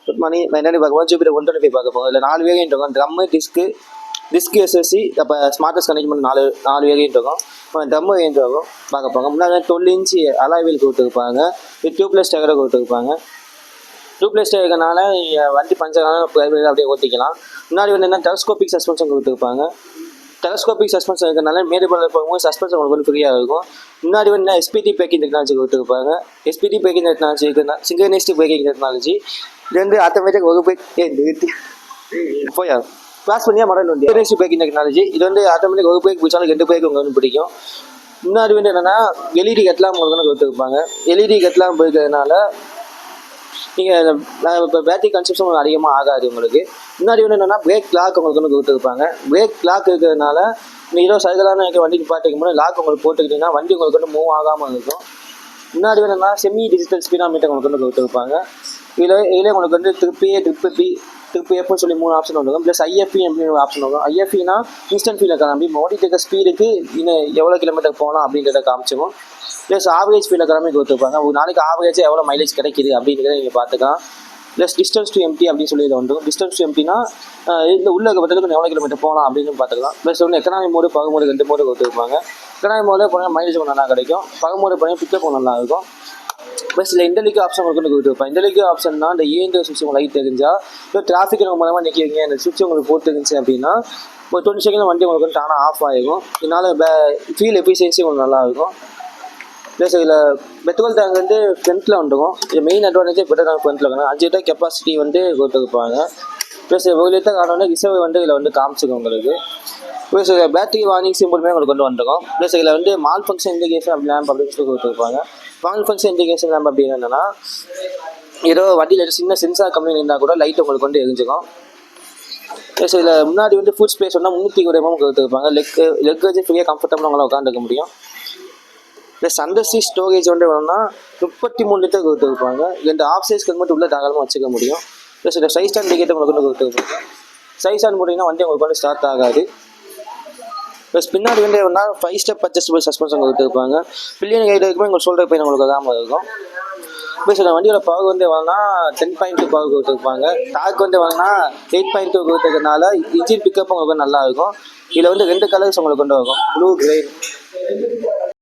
Good morning. நான் என்னென்னு பார்க்க போகிறோம், ஜூபிட்டர் 125 பார்க்க போகிறோம். இதில் 4 வேரியன்ட் இருக்கும். ட்ரம்மு, டிஸ்க்கு எஸ்எஸ்சி, அப்போ ஸ்மார்ட்டஸ்ட் கனெக்ட் பண்ணி 4 வேரியன்ட் இருக்கும். ட்ரம்மு வேரியன்ட் இருக்கும் பார்க்க போங்க. முன்னாடி 12 இன்ச்சு அலாய் வீல் கொடுத்துருப்பாங்க. இது டியூப்லெஸ் டயரை கொடுத்துருப்பாங்க. டியூப்லெஸ் டயர்னால வண்டி பஞ்சர்னால அப்படியே ஓட்டிக்கலாம். முன்னாடி வந்து என்ன டெலஸ்கோபிக் சஸ்பென்ஷன் கொடுத்துருப்பாங்க. டெலஸ்கோபிக் சஸ்பென்ஷன் இருக்கிறனால மேடுபடில் போகும்போது சஸ்பென்ஷன் உங்களுக்கு வந்து ஃப்ரீயாக இருக்கும். முன்னாடி வந்து எஸ்பிடி பிரேக்கிங் டெக்னாலஜி கொடுத்துருப்பாங்க. எஸ்பிடி பிரேக்கிங் டெக்னாலஜி இருக்குன்னா சிங்க்ரனைஸ்டு பிரேக்கிங் டெக்னாலஜி. இது வந்து ஆட்டோமேட்டிக் ஒரு பிரேக் போயா கிளாஸ் பண்ணியா மாடல் வண்டி சிங்க்ரனைஸ்டு பிரேக்கிங் டெக்னாலஜி. இது வந்து ஆட்டோமேட்டிக் ஒரு பிரேக் பிடிச்சாலும் 2 பிரேக் உங்களுக்கு வந்து பிடிக்கும். முன்னாடி வந்து என்னென்னா எல்இடி கட்லாம் உங்களுக்கு வந்து கொடுத்துருப்பாங்க. எல்இடி கட்லாம் போயிருக்கிறதுனால நீங்கள் இப்போ பேட்டரி கன்சப்ஷன் உங்களுக்கு அதிகமாக ஆகாது உங்களுக்கு. முன்னாடி வந்து என்னென்னா பிரேக் லாக் உங்களுக்கு வந்து கொடுத்துருப்பாங்க. பிரேக் லாக் இருக்கிறதுனால நீங்கள் சைக்கிளான வண்டிக்கு பார்த்துக்கும் போது லாக் உங்களுக்கு போட்டுக்கிட்டிங்கன்னா வண்டி உங்களுக்கு வந்து மூவ் ஆகாமல் இருக்கும். முன்னாடி வந்து என்னென்னா செமி டிஜிட்டல் ஸ்பீடாமீட்டர் உங்களுக்கு வந்து கொடுத்துருப்பாங்க. இதில் உங்களுக்கு வந்து ட்ரிப்பு எஃப்னு சொல்லி 3 ஆப்ஷன் வந்துருக்கும். ப்ளஸ் ஐஎஃப்இ அப்படின்னு ஒரு ஆப்ஷன் வரும். ஐஎஃப்இனா இன்ஸ்டன்ட் ஃபீல் கிளம்பி ஓடிட்டு இருக்க ஸ்பீடுக்கு இன்னும் எவ்வளோ கிலோமீட்டர் போகலாம் அப்படின்றத காமிச்சிக்கும். ப்ளஸ் ஆவரேஜ் ஃபீல் கிளம்பி கொடுத்துருப்பாங்க. ஒரு நாளைக்கு ஆவரேஜாக எவ்வளோ மைலேஜ் கிடைக்கிது அப்படின்றத நீங்கள் பார்த்துக்கலாம். ப்ளஸ் டிஸ்டன்ஸ் டு எம்டி அப்படின்னு சொல்லி இதில் வந்துடும். டிஸ்டன்ஸ் டு எம்டினா இந்த உள்ள பட்சத்துக்கு எவ்வளோ கிலோமீட்டர் போகலாம் அப்படின்னு பார்த்துக்கலாம். ப்ளஸ் வந்து எக்கனாமி மோடு, பகு மோடு 2 மோடு கொடுத்துருப்பாங்க. எக்கனாமி மோடில் போனால் மைலேஜ் கொஞ்சம் நல்லா கிடைக்கும். பகு மோடு போனால் பிக்கப் நல்லா இருக்கும். ப்ளஸ் இல்லை இன்டெலிக்கோ ஆப்ஷன் உங்களுக்கு கொடுத்துருப்பேன். இன்டெலிக்கோ ஆப்ஷன்னா இந்த ஏன்ற சுவிட்ச் உங்களுக்கு லைட் தெரிஞ்சால் இப்போ டிராஃபிக் மூலமாக நிற்கிறீங்க, இந்த சுவிட்ச் உங்களுக்கு போட்டு இருந்துச்சு அப்படின்னா ஒரு 20 செகண்ட் வண்டி உங்களுக்கு வந்து தானாக ஆஃப் ஆகிடும். இதனால் ஃபீல் எஃபிஷியன்சி உங்களுக்கு நல்லாயிருக்கும். ப்ளஸ் இதில் பெட்ரோல் டேங்க் வந்து ஃப்ரண்ட்டில் வந்துடும். இது மெயின் அட்வான்டேஜ் பெட்ரோல் டேங்க் ஃப்ரண்ட்டில் இருக்கணும். 5 லிட்டர் கெப்பாசிட்டி வந்து கொடுத்துருப்பாங்க. ப்ளஸ் 1 லிட்டர் ஆனோடனே ரிசர்வ் வந்து இதில் வந்து காமிச்சிக்கும் உங்களுக்கு. ப்ளஸ் பேட்டரி வார்னிங் சிம்பிளுமே உங்களுக்கு கொண்டு வந்துருக்கும். ப்ளஸ் இதில் வந்து மால் ஃபங்க்ஷன் இண்டிகேஷன் லேம்ப் அப்படின்னு சொல்லி கொடுத்துருப்பாங்க. மால் ஃபங்க்ஷன் இண்டிகேஷன் லேம்ப் அப்படின்னு என்னென்னா ஏதோ வண்டியில் சின்ன சென்சார் கம்பெனி இருந்தால் கூட லைட் உங்களுக்கு வந்து எரிஞ்சிக்கும். ப்ளஸ் இதில் முன்னாடி வந்து ஃபுட் ஸ்பேஸ் சொன்னால் 320 mm கொடுத்துருப்பாங்க. லெக் வச்சு ஃப்ரீயாக கம்ஃபர்டபுளாக உங்களால் உட்காந்துக்க முடியும். ப்ளஸ் அண்டர்ஸ்டீ ஸ்டோரேஜ் வந்து வேணும்னா 33 லிட்டர் கொடுத்துருப்பாங்க. 2 ஆஃப் சைஸ் மட்டும் உள்ள தாராளமாக வச்சுக்க முடியும். ப்ளஸ் இந்த சைஸ் ஸ்டாண்ட் டிக்கெட் உங்களுக்கு வந்து கொடுத்துருப்பாங்க. சைஸ் ஸ்டாண்ட் போட்டிங்கன்னா வண்டி உங்களுக்கு வந்து ஸ்டார்ட் ஆகாது. ப்ளஸ் பின்னாடி வந்து வேணும்னா 5 ஸ்டெப் அட்ஜஸ்டபிள் சஸ்பென்ஷன் கொடுத்துருப்பாங்க. பில்லியன் கைடு இருக்குமே உங்களுக்கு ஷோல்டர் பெயின் உங்களுக்கு வராமல் இருக்கும். ப்ளஸ் இந்த வண்டியோட பவர் வந்து வேணும்னா 10.2 பவர் கொடுத்துருப்பாங்க. டார்க் வந்து வேணும்னா 8.2 கொடுத்துருக்கனால இன்ஜின் பிக்கப் உங்களுக்கு நல்லா இருக்கும். இதில் வந்து 2 கலர்ஸ் உங்களுக்கு கொண்டு வரும், ப்ளூ கிரே.